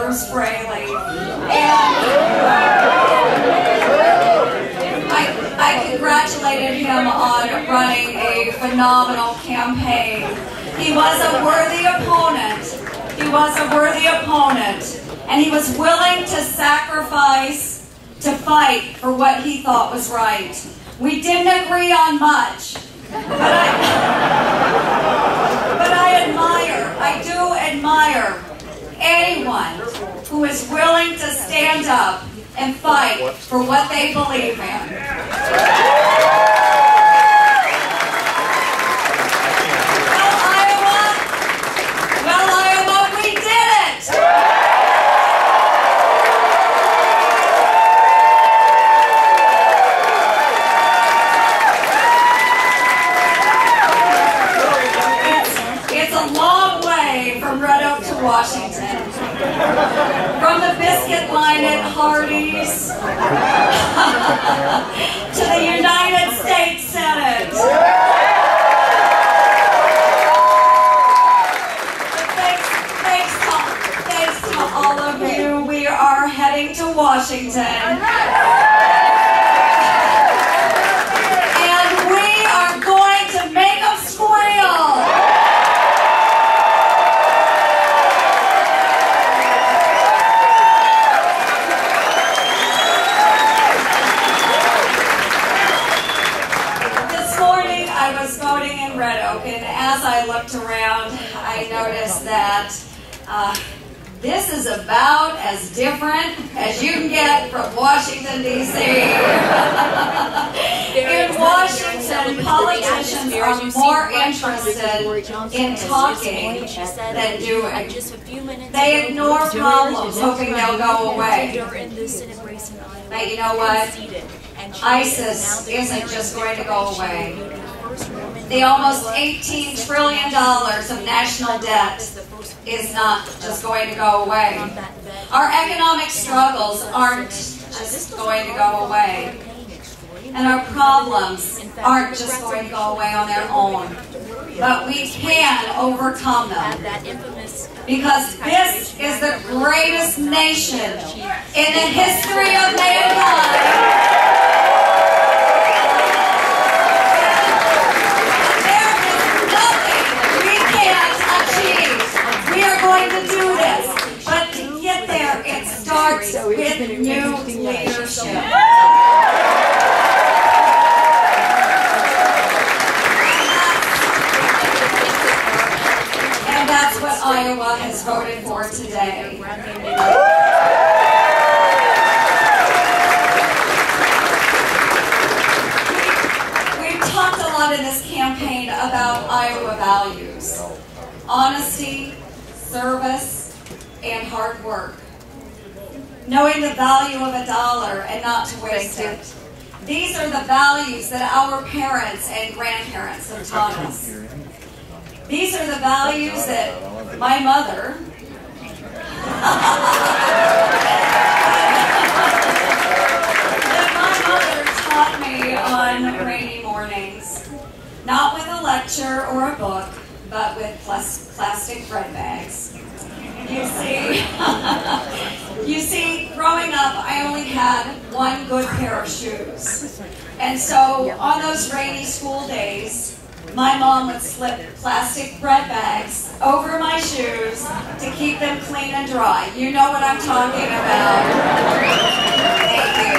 Bruce Braley. And I congratulated him on running a phenomenal campaign. He was a worthy opponent. He was a worthy opponent. And he was willing to sacrifice to fight for what he thought was right. We didn't agree on much, but I do admire anyone who is willing to stand up and fight for what they believe in. Washington. From the biscuit line at Hardee's to the United States Senate. Thanks to all of you, we are heading to Washington. And we are going to make them squeal. And as I looked around, I noticed that this is about as different as you can get from Washington, D.C. In Washington, politicians are more interested in talking than doing. They ignore problems, hoping they'll go away. But you know what? ISIS isn't just going to go away. The almost $18 trillion of national debt is not just going to go away. Our economic struggles aren't just going to go away. And our problems aren't just going to go away on their own. But we can overcome them. Because this is the greatest nation in the history of mankind. Starts with new leadership. And that's what Iowa has voted for today. We've talked a lot in this campaign about Iowa values: honesty, service, and hard work. Knowing the value of a dollar and not to waste it. These are the values that our parents and grandparents have taught us. These are the values that my mother taught me on rainy mornings. Not with a lecture or a book, but with plastic bread bags. You see, growing up, I only had one good pair of shoes. And so on those rainy school days, my mom would slip plastic bread bags over my shoes to keep them clean and dry. You know what I'm talking about. Thank you.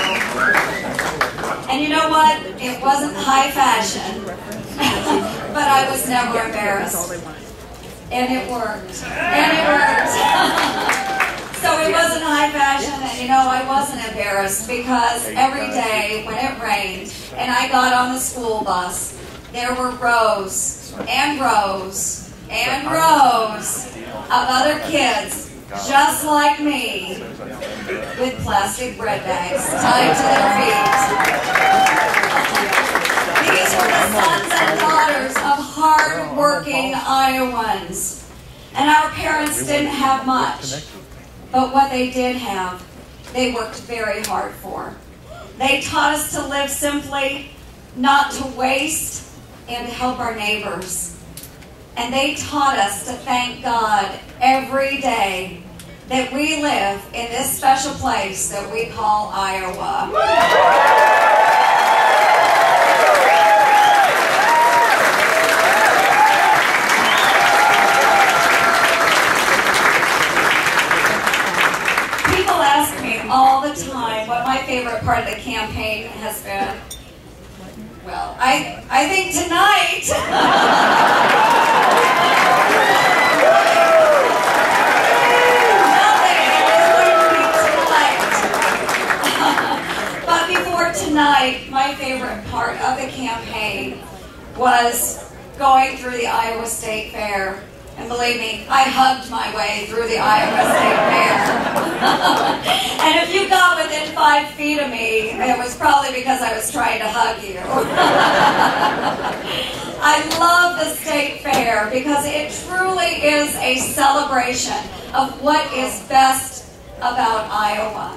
And you know what? It wasn't high fashion, but I was never embarrassed. And it worked. And it worked. So it wasn't high fashion, and you know, I wasn't embarrassed because every day when it rained and I got on the school bus, there were rows and rows and rows of other kids just like me with plastic bread bags tied to their feet. These were the sons and daughters of hard-working Iowans. And our parents didn't have much. But what they did have, they worked very hard for. They taught us to live simply, not to waste, and to help our neighbors. And they taught us to thank God every day that we live in this special place that we call Iowa. People ask me all the time what my favorite part of the campaign has been. Well, I think tonight. But before tonight, my favorite part of the campaign was going through the Iowa State Fair. And believe me, I hugged my way through the Iowa State Fair. And if you got within 5 feet of me, it was probably because I was trying to hug you. I love the State Fair because it truly is a celebration of what is best about Iowa.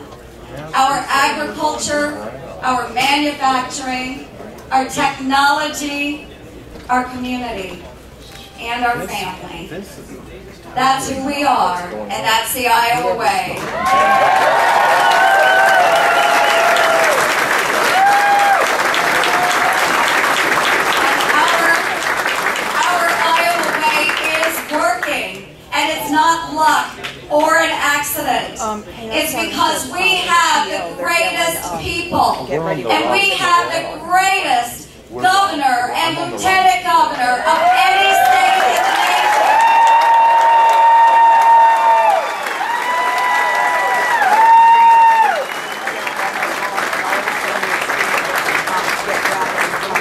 Our agriculture, our manufacturing, our technology, our community, and our family. That's who we are, and that's the Iowa way. Our Iowa way is working, and it's not luck or an accident. It's because we have the greatest people, and we have the greatest governor and lieutenant governor of any state in the nation.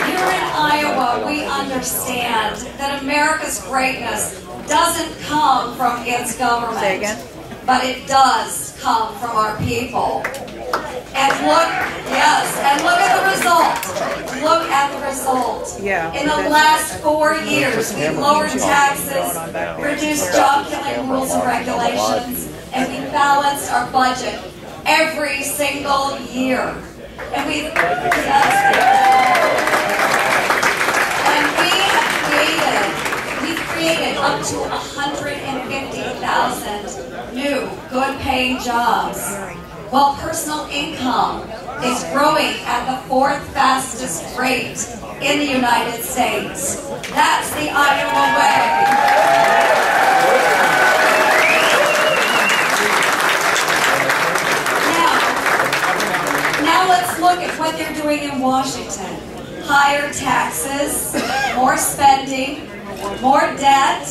Here in Iowa, we understand that America's greatness doesn't come from its government, but it does come from our people. And look at the result. Look at the result. In the last 4 years, we've lowered taxes, reduced job-killing rules and regulations, and we balanced our budget every single year. And we've created up to 150,000 new, good-paying jobs, while personal income is growing at the 4th fastest rate in the United States. That's the Iowa way. Now let's look at what they're doing in Washington. Higher taxes, more spending, more debt,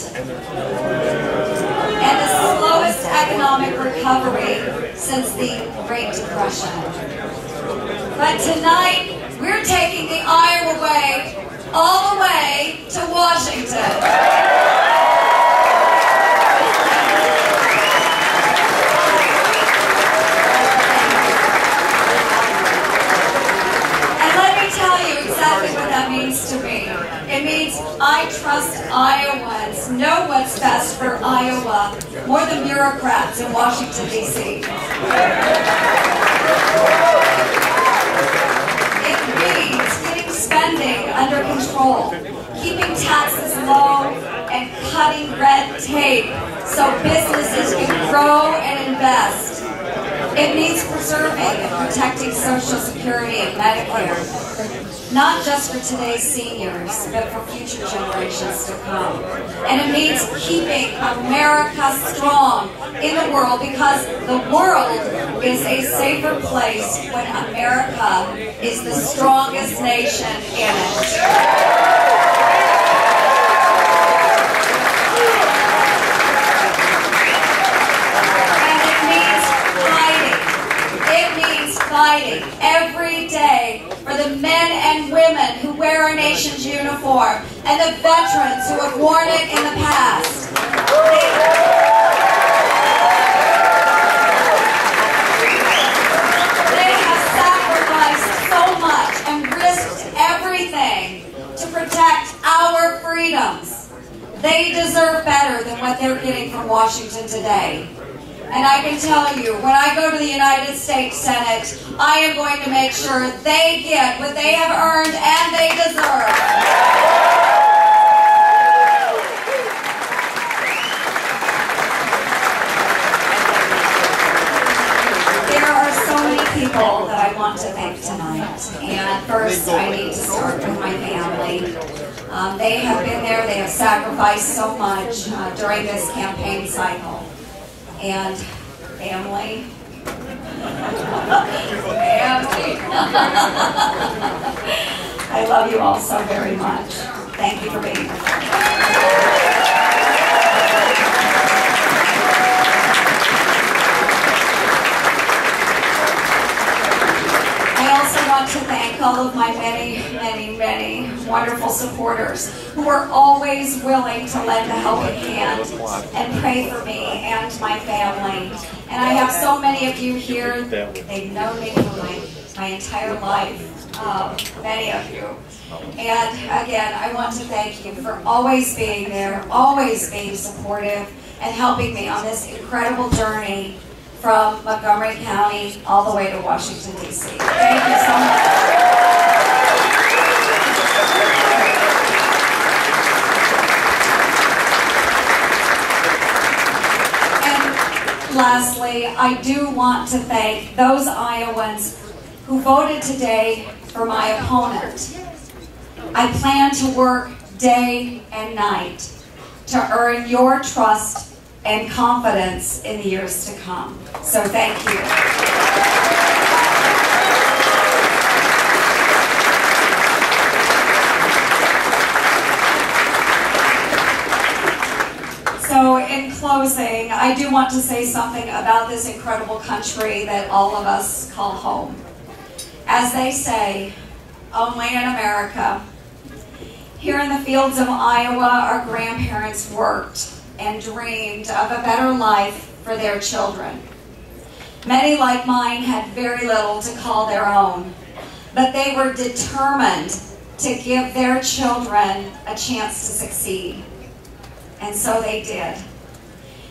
and the slowest economic recovery since the Great Depression. But tonight, we're taking the Iowa way all the way to Washington. What that means to me. It means I trust Iowans know what's best for Iowa more than bureaucrats in Washington, D.C. It means getting spending under control, keeping taxes low, and cutting red tape so businesses can grow and invest. It means preserving and protecting Social Security and Medicare, not just for today's seniors, but for future generations to come. And it means keeping America strong in the world, because the world is a safer place when America is the strongest nation in it. Fighting every day for the men and women who wear our nation's uniform and the veterans who have worn it in the past. They have sacrificed so much and risked everything to protect our freedoms. They deserve better than what they're getting from Washington today. And I can tell you, when I go to the United States Senate, I am going to make sure they get what they have earned and they deserve. want to thank tonight. And first, I need to start with my family. They have been there. They have sacrificed so much during this campaign cycle. And family. Family. I love you all so very much. Thank you for being here. I also want to thank all of my many, many, many wonderful supporters who are always willing to lend a helping hand and pray for me and my family. And I have so many of you here. They've known me for my entire life. Many of you. And again, I want to thank you for always being there, always being supportive, and helping me on this incredible journey from Montgomery County all the way to Washington, D.C. Thank you so much. And lastly, I do want to thank those Iowans who voted today for my opponent. I plan to work day and night to earn your trust and confidence in the years to come. So thank you. So in closing, I do want to say something about this incredible country that all of us call home. As they say, only in America. Here in the fields of Iowa, our grandparents worked and dreamed of a better life for their children. Many, like mine, had very little to call their own, but they were determined to give their children a chance to succeed. And so they did.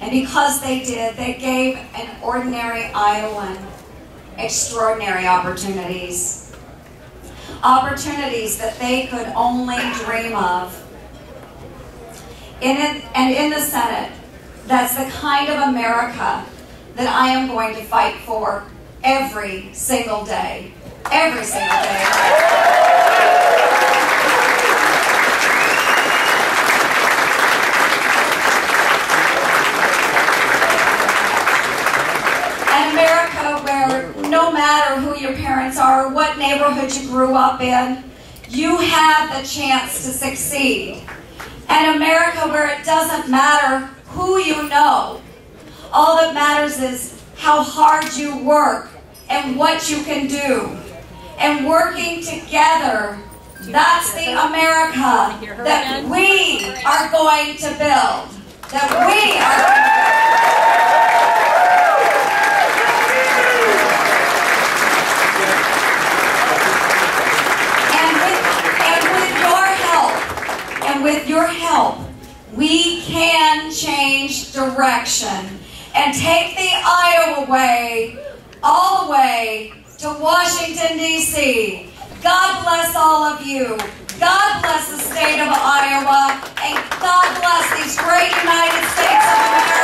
And because they did, they gave an ordinary Iowan extraordinary opportunities. Opportunities that they could only dream of. And in the Senate, that's the kind of America that I am going to fight for every single day. Every single day. No matter who your parents are or what neighborhood you grew up in, you have the chance to succeed. An America where it doesn't matter who you know. All that matters is how hard you work and what you can do. And working together, that's the America that we are going to build. That we are going to build. With your help, we can change direction and take the Iowa way all the way to Washington, D.C. God bless all of you. God bless the state of Iowa. And God bless these great United States of America.